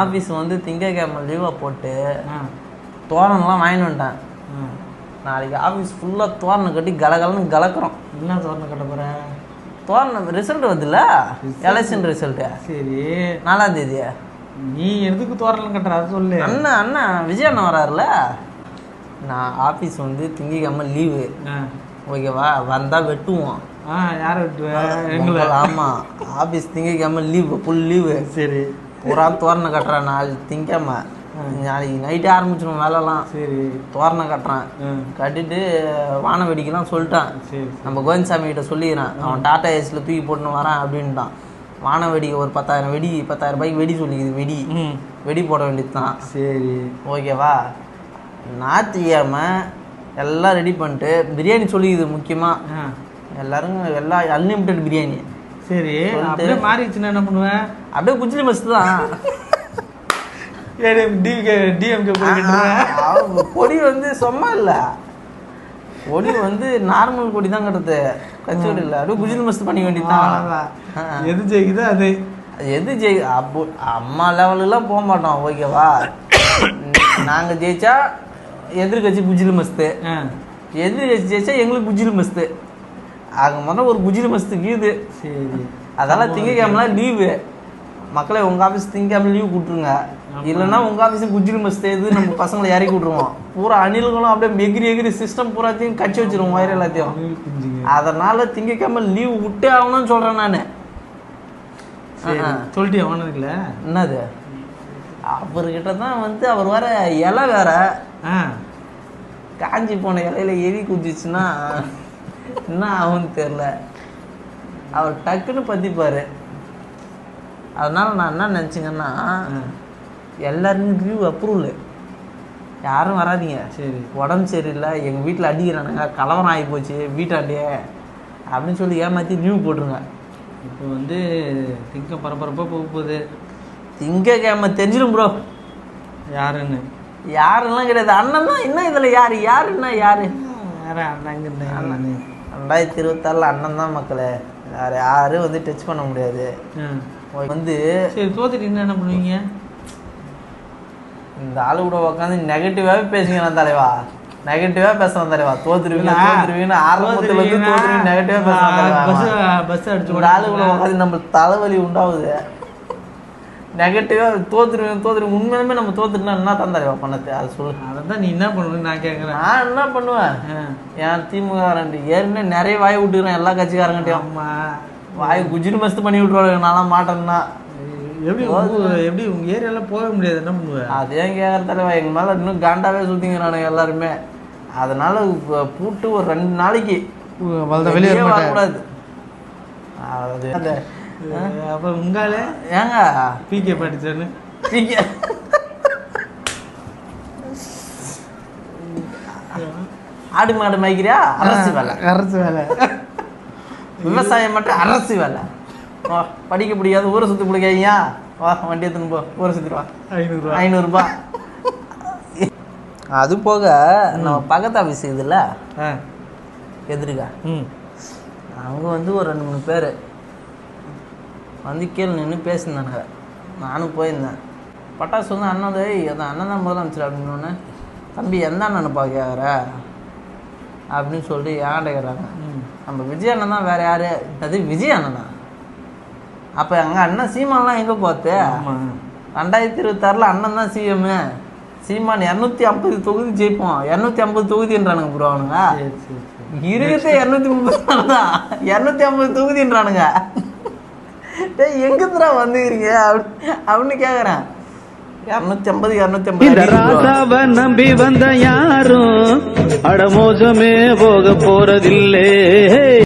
Office வந்து திங்கக்கிழமை லீவை போட்டு தோரணம்லாம் வாங்கிட்டு வந்துட்டேன். நாளைக்கு ஆஃபீஸ் ஃபுல்லாக தோரணம் கட்டி கலகலன்னு கலக்கிறோம். என்ன தோரணம் கட்ட போகிறேன்? தோரணம் ரிசல்ட் வருதுல்ல, எலெக்ஷன் ரிசல்ட்டு. சரி, 4ஆம் தேதி. நீ எதுக்கு தோரணம் கட்டுற அது சொல்லு. அண்ணா விஜய் அண்ணன் வராருல. நான் ஆஃபீஸ் வந்து திங்கக்கிழமை லீவு, ஓகேவா? வந்தால் வெட்டுவோம். யாரை வெட்டுவேன்? ஆமாம், ஆஃபீஸ் திங்கக்கிழமை லீவு, ஃபுல் லீவு. சரி, பூரா தோரணம் கட்டுறேன். நாளைக்கு திங்கக்கிழமை, நாளைக்கு நைட்டே ஆரம்பிச்சிடும் வேலைலாம். சரி, தோரணம் கட்டுறேன். கட்டிட்டு வான வெடிக்கலாம் சொல்லிட்டான். சரி, நம்ம கோவிந்தசாமி கிட்ட சொல்லிக்கிறேன். அவன் டாட்டா ஏஸில் தூக்கி போட்டுன்னு வரான் அப்படின்ட்டான். வான வெடி ஒரு 10,000 வெடி, 10,000 ரூபாய்க்கு வெடி சொல்லிக்குது. வெடி போட வேண்டியது தான். சரி, ஓகேவா? ஞாயிற்றுக்கிழமை எல்லாம் ரெடி பண்ணிட்டு பிரியாணி சொல்லிக்குது. முக்கியமாக எல்லாரும் எல்லாம் அன்லிமிட்டட் பிரியாணி. சரி, அப்படியே மாறிடுச்சுன்னா என்ன பண்ணுவேன்? அப்படியே குச்சிலி மஸ்து தான். பொடி வந்து சும்மா இல்லை, பொடி வந்து நார்மல் பொடி தான் கட்டுறது, கச்சோடி இல்லை. அப்படியே குஜிலி மஸ்து பண்ணிக்க வேண்டியதுதான். எது ஜெயிக்குதோ அது. எது அப்போ அம்மா லெவலுலாம் போக மாட்டோம், ஓகேவா? நாங்கள் ஜெயிச்சா எதிர்கட்சி குஜிலி மஸ்து, எதிர்கட்சி ஜெயிச்சா எங்களுக்கு குஜிலி மஸ்து. ஆக முதல்ல ஒரு குஜிலி மஸ்துக்கு இது. சரி, அதெல்லாம் திங்கக்கிழமெலாம் லீவு. மக்களை உங்கள் ஆஃபீஸ் திங்கக்கிழமை லீவு கொடுத்துருங்க, இல்லைன்னா உங்கள் ஆஃபீஸுக்கு குஜிலி மஸ்து எது நம்ம பசங்களை இறக்கி விட்ருவோம். பூரா அணில்களும் அப்படியே எகிரி சிஸ்டம் பூராத்தையும் கட்சி வச்சிருவோம், வயிறு எல்லாத்தையும். அதனால் திங்கக்கிழமை லீவு விட்டே ஆகணும்னு சொல்கிறேன் நான். சொல்லிட்டு அவனுக்குல என்னது, அவர்கிட்ட தான் வந்து அவர் வர இலை வேற காஞ்சி போன இலையில எரி குதிச்சுன்னா என்ன ஆகும்னு தெரில. அவர் டக்குன்னு பற்றிப்பார். அதனால நான் என்ன நினச்சிங்கன்னா, எல்லாருமே லீவ் அப்ரூவல், யாரும் வராதிங்க. சரி, உடம்பு சரியில்லை, எங்கள் வீட்டில் அடிக்கிறானுங்க, கலவரம் ஆகி போச்சு வீட்டாண்டியே அப்படின்னு சொல்லி ஏமாற்றி லீவ் போட்டுருங்க. இப்போ வந்து திங்க பரபரப்பாக போக போகுது. திங்கக்கிழமை தெரிஞ்சிடும் ப்ரோ யாருன்னு. யாருலாம் கிடையாது, அண்ணன் தான். என்ன இதில் யாருன்னா யாரு? அண்ணாங்க 2026 அண்ணன் தான் மக்களே. யாரும் வந்து டச் பண்ண முடியாது. வந்து சரி, தோத்துட்டீங்கன்னா என்ன பண்ணுவீங்க? இந்த ஆளு கூட உட்காந்து நெகட்டிவாகவே பேசுங்க தலைவா, நெகட்டிவா பேசுறேன் தலைவா. தோத்துருவீங்கன்னு ஆரம்பத்துல இருந்து தோத்துருவீங்க நெகட்டிவா பேசுறேன். பஸ் அடிச்சு ஒரு ஆளு கூட உட்காந்து நம்ம தலைவலி உண்டாகுது. நெகட்டிவா தோத்துருவீங்க. உண்மையுமே நம்ம தோத்துட்டுனா என்ன தான் தலைவா பண்ணது, அது சொல்லு. அதான் நீ என்ன பண்ணுவேன்னு நான் கேட்குறேன். நான் என்ன பண்ணுவேன்? என் திமுக ஏற்கனவே நிறைய வாய் விட்டுக்கிறேன் எல்லா கட்சிக்காரங்கிட்டையும். வாய் குஜிரி மஸ்து பண்ணி விட்டுருவாங்க. நான்லாம் மாட்டேன்னா எப்படி உங்க ஏரியால போக முடியாது, என்ன பண்ணுவேன்? அதே கேட்கற தலைவா, எங்க மேல இன்னும் காண்டாவே சுத்திங்கிறானுங்க எல்லாருமே. அதனால பூட்டு ஒரு 2 நாளைக்கு வெளியே வரக்கூடாது. அப்ப உங்கால ஏங்க பிகே படிச்சானு ஆடு மாடு மேய்க்கிறியா? அரசு வேலை விவசாயம் மட்டும் அரசு வேலை. படிக்க முடியாது, ஊரை சுற்றி பிடிக்காதீங்க. வா வண்டி எடுத்துன்னு போ, ஊரை சுற்றிட்டு வா. 500 ரூபா. அது போக நம்ம பக்கத்து ஆஃபீஸ் இதுல எதிர்க்க அவங்க வந்து ஒரு 2-3 பேர் வந்து கீழே நின்று பேசியிருந்தானுங்க. நானும் போயிருந்தேன். பட்டாசு வந்து அண்ணன் அதான் அண்ணன் தான் முதலமைச்சர் அப்படின்னு. தம்பி எந்த அண்ணனை பார்க்குற அப்படின்னு சொல்லிட்டு ஏன்ட கேட்குறாங்க. நம்ம விஜய் அண்ணன் தான், வேறு யார்? அது விஜய் அண்ணனா? அப்போ எங்கள் அண்ணன் சீமான்லாம் எங்கே பார்த்து? 2026 அண்ணன் தான் சிஎம். சீமான் 250 தொகுதி ஜெயிப்போம், 250 தொகுதின்றானுங்க ப்ரோ அவனுங்க. இருக்கிறதே 230 தான், 250 தொகுதின்றானுங்க. எங்கத்துறா வந்துக்கிறீங்க அப்படின்னு கேக்குறேன். 250 நம்பி வந்த யாரும் அடமோசமே போக போறதில்லை.